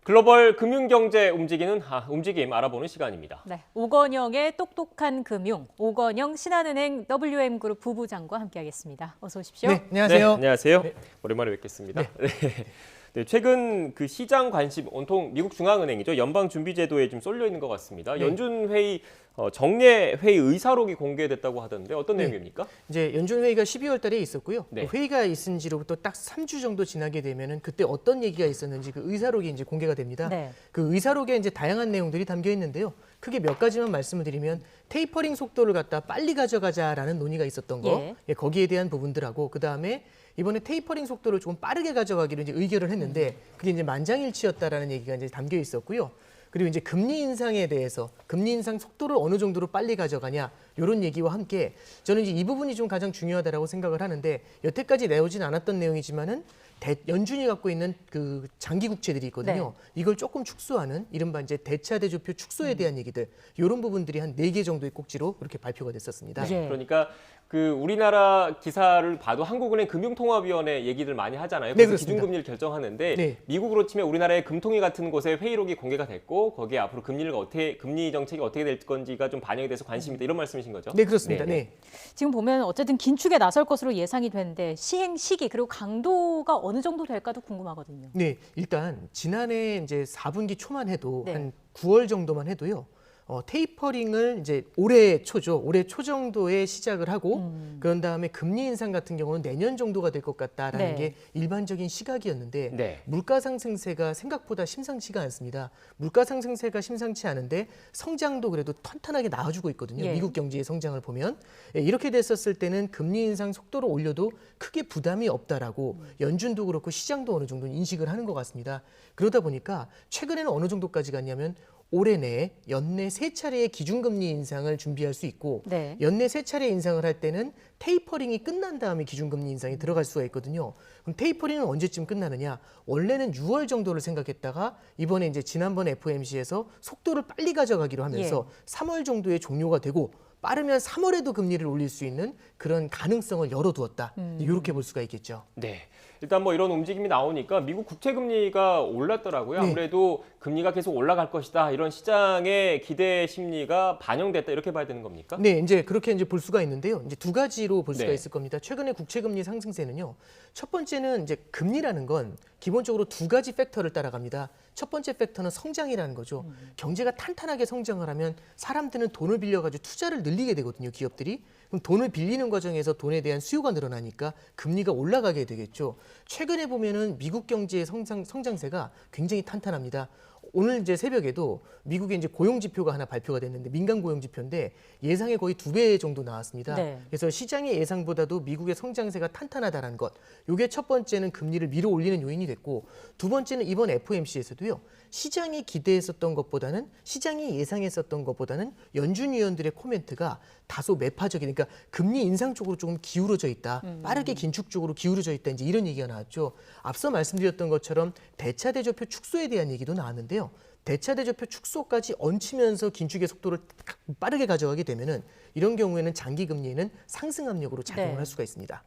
글로벌 금융경제 움직임 알아보는 시간입니다. 네, 오건영의 똑똑한 금융, 오건영 신한은행 WM그룹 부부장과 함께하겠습니다. 어서 오십시오. 네, 안녕하세요. 네, 안녕하세요. 네. 오랜만에 뵙겠습니다. 네, 최근 그 시장 관심 온통 미국 중앙은행이죠. 연방준비제도에 좀 쏠려 있는 것 같습니다. 네. 연준 회의 정례 회의 의사록이 공개됐다고 하던데 어떤 네. 내용입니까? 이제 연준 회의가 12월 달에 있었고요. 네. 그 회의가 있은 지로부터 딱 3주 정도 지나게 되면은 그때 어떤 얘기가 있었는지 그 의사록이 이제 공개가 됩니다. 네. 그 의사록에 이제 다양한 내용들이 담겨 있는데요. 크게 몇 가지만 말씀을 드리면 테이퍼링 속도를 갖다 빨리 가져가자라는 논의가 있었던 거. 예, 거기에 대한 부분들하고 그다음에 이번에 테이퍼링 속도를 조금 빠르게 가져가기로 이제 의결을 했는데 그게 이제 만장일치였다라는 얘기가 이제 담겨 있었고요. 그리고 이제 금리 인상에 대해서 금리 인상 속도를 어느 정도로 빨리 가져가냐 이런 얘기와 함께 저는 이제 이 부분이 좀 가장 중요하다라고 생각을 하는데 여태까지 내오진 않았던 내용이지만은 연준이 갖고 있는 그 장기 국채들이 있거든요. 네. 이걸 조금 축소하는 이른바 이제 대차 대조표 축소에 대한 얘기들 이런 부분들이 한 4개 정도의 꼭지로 이렇게 발표가 됐었습니다. 네. 그러니까 그 우리나라 기사를 봐도 한국은행 금융통화위원회 얘기들 많이 하잖아요. 네, 그래서 그렇습니다. 기준금리를 결정하는데 네. 미국으로 치면 우리나라의 금통위 같은 곳에 회의록이 공개가 됐고 거기에 앞으로 금리 정책이 어떻게 될 건지가 좀 반영이 돼서 관심이 있다 이런 말씀이신 거죠? 네, 그렇습니다. 네. 네. 지금 보면 어쨌든 긴축에 나설 것으로 예상이 되는데 시행 시기 그리고 강도가 어느 정도 될까도 궁금하거든요. 네, 일단 지난해 이제 4분기 초만 해도 네. 한 9월 정도만 해도요. 테이퍼링을 이제 올해 초 정도에 시작을 하고 그런 다음에 금리 인상 같은 경우는 내년 정도가 될 것 같다라는 네. 게 일반적인 시각이었는데 네. 물가 상승세가 생각보다 심상치가 않습니다. 물가 상승세가 심상치 않은데 성장도 그래도 탄탄하게 나와주고 있거든요. 예. 미국 경제의 성장을 보면 예, 이렇게 됐었을 때는 금리 인상 속도를 올려도 크게 부담이 없다라고 연준도 그렇고 시장도 어느 정도 인식을 하는 것 같습니다. 그러다 보니까 최근에는 어느 정도까지 갔냐면 올해 내에 연내 3차례의 기준금리 인상을 준비할 수 있고 네. 연내 3차례 인상을 할 때는 테이퍼링이 끝난 다음에 기준금리 인상이 들어갈 수가 있거든요. 그럼 테이퍼링은 언제쯤 끝나느냐? 원래는 6월 정도를 생각했다가 이번에 이제 지난번 FOMC에서 속도를 빨리 가져가기로 하면서 3월 정도에 종료가 되고 빠르면 3월에도 금리를 올릴 수 있는 그런 가능성을 열어두었다. 이렇게 볼 수가 있겠죠. 네. 일단 뭐 이런 움직임이 나오니까 미국 국채 금리가 올랐더라고요. 네. 아무래도 금리가 계속 올라갈 것이다. 이런 시장의 기대 심리가 반영됐다. 이렇게 봐야 되는 겁니까? 네, 이제 그렇게 이제 볼 수가 있는데요. 이제 두 가지로 볼 수가 네. 있을 겁니다. 최근에 국채 금리 상승세는요. 첫 번째는 이제 금리라는 건 기본적으로 두 가지 팩터를 따라갑니다. 첫 번째 팩터는 성장이라는 거죠. 경제가 탄탄하게 성장을 하면 사람들은 돈을 빌려가지고 투자를 늘리게 되거든요, 기업들이. 그럼 돈을 빌리는 과정에서 돈에 대한 수요가 늘어나니까 금리가 올라가게 되겠죠. 최근에 보면은 미국 경제의 성장세가 굉장히 탄탄합니다. 오늘 이제 새벽에도 미국의 이제 고용 지표가 하나 발표가 됐는데 민간 고용 지표인데 예상의 거의 2배 정도 나왔습니다. 네. 그래서 시장의 예상보다도 미국의 성장세가 탄탄하다는 것. 이게 첫 번째는 금리를 밀어 올리는 요인이 됐고 두 번째는 이번 FOMC에서도요. 시장이 기대했었던 것보다는 시장이 예상했었던 것보다는 연준 위원들의 코멘트가 다소 매파적인 그러니까 금리 인상 쪽으로 조금 기울어져 있다. 빠르게 긴축 쪽으로 기울어져 있다. 이제 이런 얘기가 나왔죠. 앞서 말씀드렸던 것처럼 대차 대조표 축소에 대한 얘기도 나왔는데요. 대차 대조표 축소까지 얹히면서 긴축의 속도를 빠르게 가져가게 되면은 이런 경우에는 장기 금리에는 상승 압력으로 작용을 네. 할 수가 있습니다.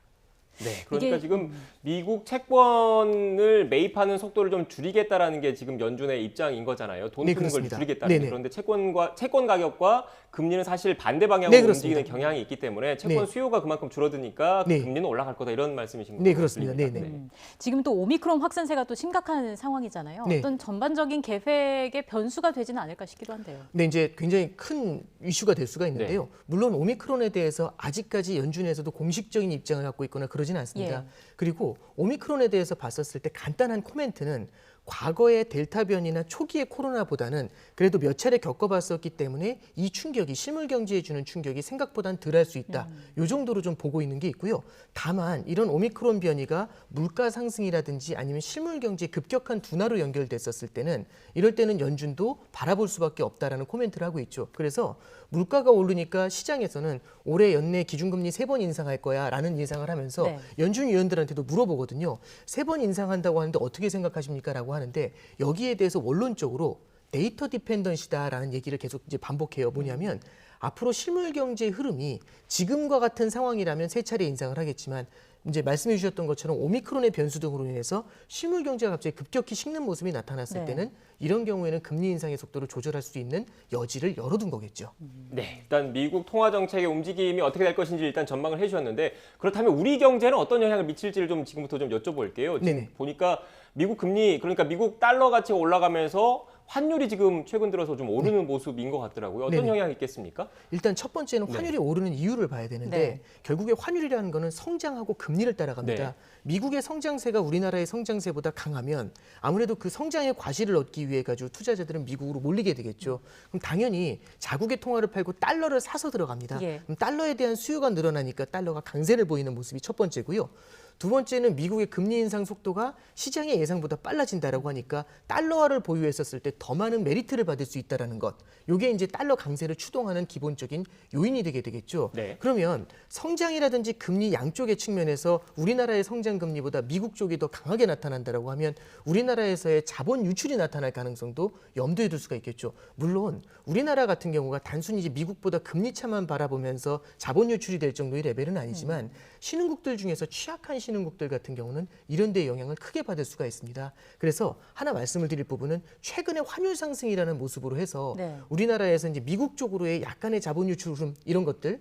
네, 그러니까 이게- 지금 미국 채권을 매입하는 속도를 좀 줄이겠다라는 게 지금 연준의 입장인 거잖아요. 돈 네, 푸는 걸 그렇습니다. 줄이겠다는 게. 네네. 그런데 채권 가격과 금리는 사실 반대 방향으로 네, 그렇습니다. 움직이는 경향이 있기 때문에 채권 네. 수요가 그만큼 줄어드니까 네. 금리는 올라갈 거다 이런 말씀이신 거죠? 네, 그렇습니다. 네네. 지금 또 오미크론 확산세가 또 심각한 상황이잖아요. 네. 어떤 전반적인 계획의 변수가 되지는 않을까 싶기도 한데요. 네, 이제 굉장히 큰 이슈가 될 수가 있는데요. 물론 오미크론에 대해서 아직까지 연준에서도 공식적인 입장을 갖고 있거나 그러지는 않습니다. 예. 그리고 오미크론에 대해서 봤었을 때 간단한 코멘트는 과거의 델타 변이나 초기의 코로나보다는 그래도 몇 차례 겪어봤었기 때문에 이 충격이 실물 경제에 주는 충격이 생각보다는 덜할 수 있다. 이 정도로 좀 보고 있는 게 있고요. 다만 이런 오미크론 변이가 물가 상승이라든지 아니면 실물 경제의 급격한 둔화로 연결됐었을 때는 이럴 때는 연준도 바라볼 수밖에 없다라는 코멘트를 하고 있죠. 그래서 물가가 오르니까 시장에서는 올해 연내 기준금리 3번 인상할 거야라는 예상을 하면서 네. 연준 위원들한테도 물어보거든요. 3번 인상한다고 하는데 어떻게 생각하십니까?라고 하는데 여기에 대해서 원론적으로 데이터 디펜던시다라는 얘기를 계속 이제 반복해요. 뭐냐면 앞으로 실물 경제의 흐름이 지금과 같은 상황이라면 세 차례 인상을 하겠지만 이제 말씀해 주셨던 것처럼 오미크론의 변수 등으로 인해서 실물 경제가 갑자기 급격히 식는 모습이 나타났을 네. 때는 이런 경우에는 금리 인상의 속도를 조절할 수 있는 여지를 열어둔 거겠죠. 네, 일단 미국 통화 정책의 움직임이 어떻게 될 것인지 일단 전망을 해주셨는데 그렇다면 우리 경제는 어떤 영향을 미칠지를 좀 지금부터 좀 여쭤볼게요. 지금 네네. 보니까 미국 금리 그러니까 미국 달러 가치가 올라가면서 환율이 지금 최근 들어서 좀 오르는 모습인 것 같더라고요. 어떤 네네. 영향이 있겠습니까? 일단 첫 번째는 환율이 오르는 이유를 봐야 되는데 네. 결국에 환율이라는 거는 성장하고 금리를 따라갑니다. 네. 미국의 성장세가 우리나라의 성장세보다 강하면 아무래도 그 성장의 과실을 얻기 위해 가지고 투자자들은 미국으로 몰리게 되겠죠. 그럼 당연히 자국의 통화를 팔고 달러를 사서 들어갑니다. 예. 그럼 달러에 대한 수요가 늘어나니까 달러가 강세를 보이는 모습이 첫 번째고요. 두 번째는 미국의 금리 인상 속도가 시장의 예상보다 빨라진다라고 하니까 달러화를 보유했었을 때 더 많은 메리트를 받을 수 있다라는 것. 이게 이제 달러 강세를 추동하는 기본적인 요인이 되게 되겠죠. 네. 그러면 성장이라든지 금리 양쪽의 측면에서 우리나라의 성장 금리보다 미국 쪽이 더 강하게 나타난다라고 하면 우리나라에서의 자본 유출이 나타날 가능성도 염두에 둘 수가 있겠죠. 물론 우리나라 같은 경우가 단순히 이제 미국보다 금리 차만 바라보면서 자본 유출이 될 정도의 레벨은 아니지만 신흥국들 중에서 취약한 신흥국들 같은 경우는 이런 데 영향을 크게 받을 수가 있습니다. 그래서 하나 말씀을 드릴 부분은 최근에 환율 상승이라는 모습으로 해서 네. 우리나라에서 이제 미국 쪽으로의 약간의 자본 유출 흐름 이런 것들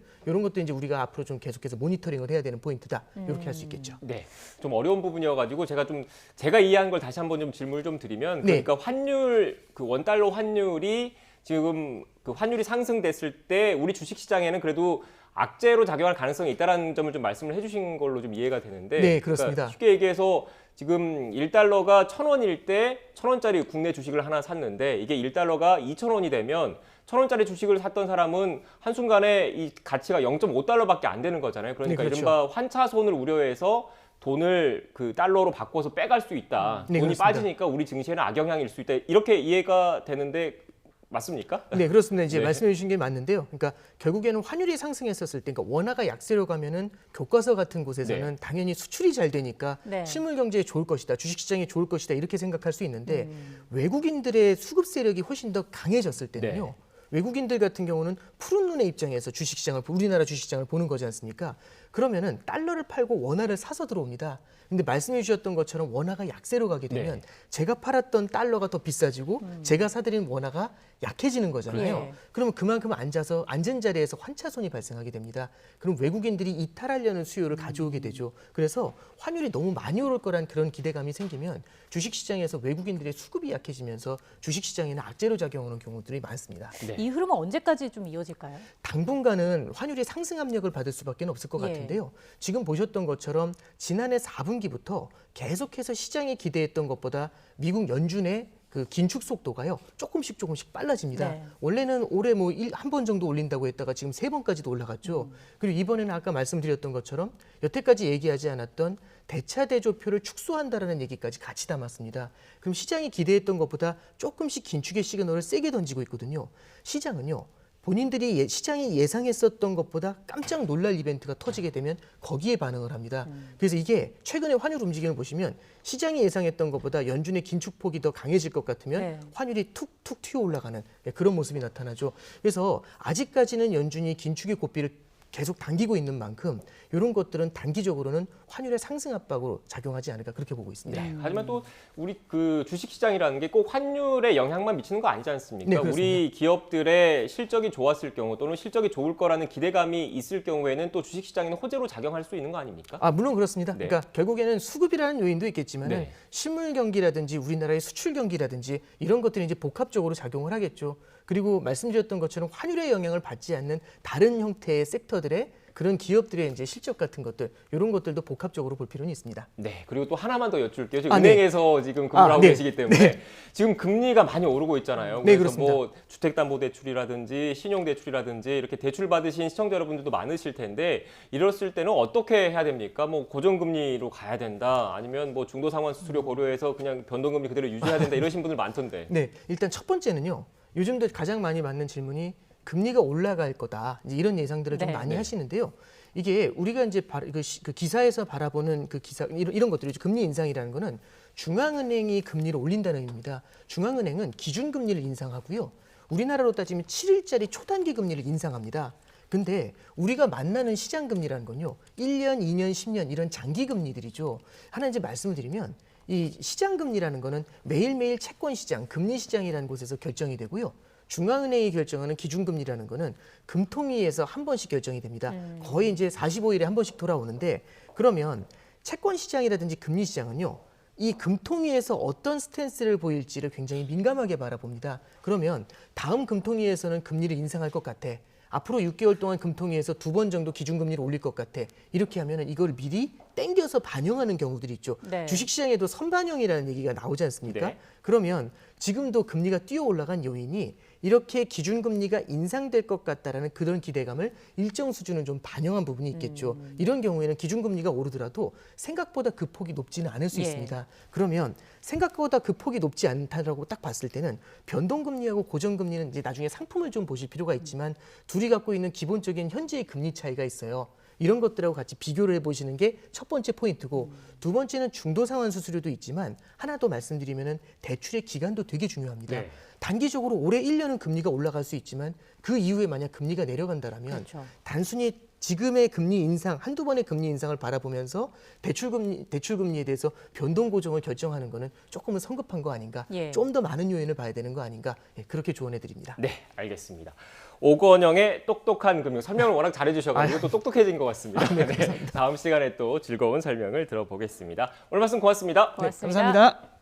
이제 우리가 앞으로 좀 계속해서 모니터링을 해야 되는 포인트다. 이렇게 할 수 있겠죠. 네, 좀 어려운 부분이어가지고 제가 이해한 걸 다시 한번 좀 질문을 좀 드리면 네. 그러니까 환율 그 원달러 환율이 지금 그 환율이 상승됐을 때 우리 주식시장에는 그래도 악재로 작용할 가능성이 있다라는 점을 좀 말씀을 해주신 걸로 좀 이해가 되는데 네, 그렇습니다. 그러니까 쉽게 얘기해서 지금 1달러가 1,000원일 때 1,000원짜리 국내 주식을 하나 샀는데 이게 1달러가 2,000원이 되면 1,000원짜리 주식을 샀던 사람은 한순간에 이 가치가 0.5달러밖에 안 되는 거잖아요. 그러니까 네, 그렇죠. 이른바 환차손을 우려해서 돈을 그 달러로 바꿔서 빼갈 수 있다. 네, 돈이 그렇습니다. 빠지니까 우리 증시에는 악영향일 수 있다. 이렇게 이해가 되는데 맞습니까? 네, 그렇습니다. 이제 네. 말씀해 주신 게 맞는데요. 그러니까 결국에는 환율이 상승했었을 때, 그러니까 원화가 약세로 가면은 교과서 같은 곳에서는 네. 당연히 수출이 잘 되니까 네. 실물 경제에 좋을 것이다, 주식시장에 좋을 것이다 이렇게 생각할 수 있는데 외국인들의 수급 세력이 훨씬 더 강해졌을 때는요. 네. 외국인들 같은 경우는 푸른 눈의 입장에서 우리나라 주식시장을 보는 거지 않습니까? 그러면은 달러를 팔고 원화를 사서 들어옵니다. 근데 말씀해 주셨던 것처럼 원화가 약세로 가게 되면 네. 제가 팔았던 달러가 더 비싸지고 제가 사들인 원화가 약해지는 거잖아요. 예. 그러면 그만큼 앉은 자리에서 환차손이 발생하게 됩니다. 그럼 외국인들이 이탈하려는 수요를 가져오게 되죠. 그래서 환율이 너무 많이 오를 거란 그런 기대감이 생기면 주식시장에서 외국인들의 수급이 약해지면서 주식시장에는 악재로 작용하는 경우들이 많습니다. 네. 이 흐름은 언제까지 좀 이어질까요? 당분간은 환율이 상승 압력을 받을 수밖에 없을 것 예. 같은데요. 지금 보셨던 것처럼 지난해 4분기부터 계속해서 시장이 기대했던 것보다 미국 연준의 그 긴축 속도가요 조금씩 빨라집니다. 네. 원래는 올해 뭐 한 번 정도 올린다고 했다가 지금 3번까지도 올라갔죠. 그리고 이번에는 아까 말씀드렸던 것처럼 여태까지 얘기하지 않았던 대차대조표를 축소한다라는 얘기까지 같이 담았습니다. 그럼 시장이 기대했던 것보다 조금씩 긴축의 시그널을 세게 던지고 있거든요. 시장은요. 본인들이 시장이 예상했었던 것보다 깜짝 놀랄 이벤트가 터지게 되면 거기에 반응을 합니다. 그래서 이게 최근에 환율 움직임을 보시면 시장이 예상했던 것보다 연준의 긴축폭이 더 강해질 것 같으면 네. 환율이 툭툭 튀어 올라가는 그런 모습이 나타나죠. 그래서 아직까지는 연준이 긴축의 고삐를 계속 당기고 있는 만큼 이런 것들은 단기적으로는 환율의 상승 압박으로 작용하지 않을까 그렇게 보고 있습니다. 네. 하지만 또 우리 그 주식 시장이라는 게 꼭 환율에 영향만 미치는 거 아니지 않습니까? 네, 그렇습니다. 우리 기업들의 실적이 좋았을 경우 또는 실적이 좋을 거라는 기대감이 있을 경우에는 또 주식 시장에는 호재로 작용할 수 있는 거 아닙니까? 물론 그렇습니다. 네. 그러니까 결국에는 수급이라는 요인도 있겠지만 네. 실물 경기라든지 우리나라의 수출 경기라든지 이런 것들이 이제 복합적으로 작용을 하겠죠. 그리고 말씀드렸던 것처럼 환율의 영향을 받지 않는 다른 형태의 섹터들의 그런 기업들의 이제 실적 같은 것들 이런 것들도 복합적으로 볼 필요는 있습니다. 네, 그리고 또 하나만 더 여쭐게요. 지금 네. 은행에서 지금 근무를 하고 네. 계시기 때문에 지금 금리가 많이 오르고 있잖아요. 네, 그래서 그렇습니다. 뭐 주택담보대출이라든지 신용대출이라든지 이렇게 대출 받으신 시청자 여러분들도 많으실 텐데 이랬을 때는 어떻게 해야 됩니까? 뭐 고정금리로 가야 된다, 아니면 뭐 중도상환 수수료 고려해서 그냥 변동금리 그대로 유지해야 된다 이러신 분들 많던데. 네, 일단 첫 번째는요. 요즘도 가장 많이 받는 질문이 금리가 올라갈 거다. 이제 이런 예상들을 좀 네. 많이 네. 하시는데요. 이게 우리가 이제 그 기사에서 바라보는 그 기사 이런 것들이 금리 인상이라는 거는 중앙은행이 금리를 올린다는 의미입니다. 중앙은행은 기준금리를 인상하고요. 우리나라로 따지면 7일짜리 초단기 금리를 인상합니다. 근데 우리가 만나는 시장 금리라는 건요. 1년, 2년, 10년 이런 장기 금리들이죠. 하나 이제 말씀을 드리면 이 시장 금리라는 거는 매일매일 채권 시장, 금리 시장이라는 곳에서 결정이 되고요. 중앙은행이 결정하는 기준금리라는 거는 금통위에서 한 번씩 결정이 됩니다. 거의 이제 45일에 한 번씩 돌아오는데 그러면 채권 시장이라든지 금리 시장은요. 이 금통위에서 어떤 스탠스를 보일지를 굉장히 민감하게 바라봅니다. 그러면 다음 금통위에서는 금리를 인상할 것 같아. 앞으로 6개월 동안 금통위에서 2번 정도 기준금리를 올릴 것 같아. 이렇게 하면 이걸 미리 땡겨서 반영하는 경우들이 있죠. 네. 주식시장에도 선반영이라는 얘기가 나오지 않습니까? 네. 그러면 지금도 금리가 뛰어 올라간 요인이 이렇게 기준금리가 인상될 것 같다라는 그런 기대감을 일정 수준은 좀 반영한 부분이 있겠죠. 이런 경우에는 기준금리가 오르더라도 생각보다 그 폭이 높지는 않을 수 예. 있습니다. 그러면 생각보다 그 폭이 높지 않다라고 딱 봤을 때는 변동금리하고 고정금리는 이제 나중에 상품을 좀 보실 필요가 있지만 둘이 갖고 있는 기본적인 현재의 금리 차이가 있어요. 이런 것들하고 같이 비교를 해보시는 게 첫 번째 포인트고 두 번째는 중도 상환 수수료도 있지만 하나 더 말씀드리면은 대출의 기간도 되게 중요합니다. 네. 단기적으로 올해 1년은 금리가 올라갈 수 있지만 그 이후에 만약 금리가 내려간다라면 그렇죠. 단순히 지금의 금리 인상, 한두 번의 금리 인상을 바라보면서 대출금리에 대해서 변동 고정을 결정하는 거는 조금은 성급한 거 아닌가, 예. 좀 더 많은 요인을 봐야 되는 거 아닌가, 예, 그렇게 조언해 드립니다. 네, 알겠습니다. 오건영의 똑똑한 금융 설명을 워낙 잘해주셔가지고 또 똑똑해진 것 같습니다. 네, 다음 시간에 또 즐거운 설명을 들어보겠습니다. 오늘 말씀 고맙습니다. 고맙습니다. 감사합니다.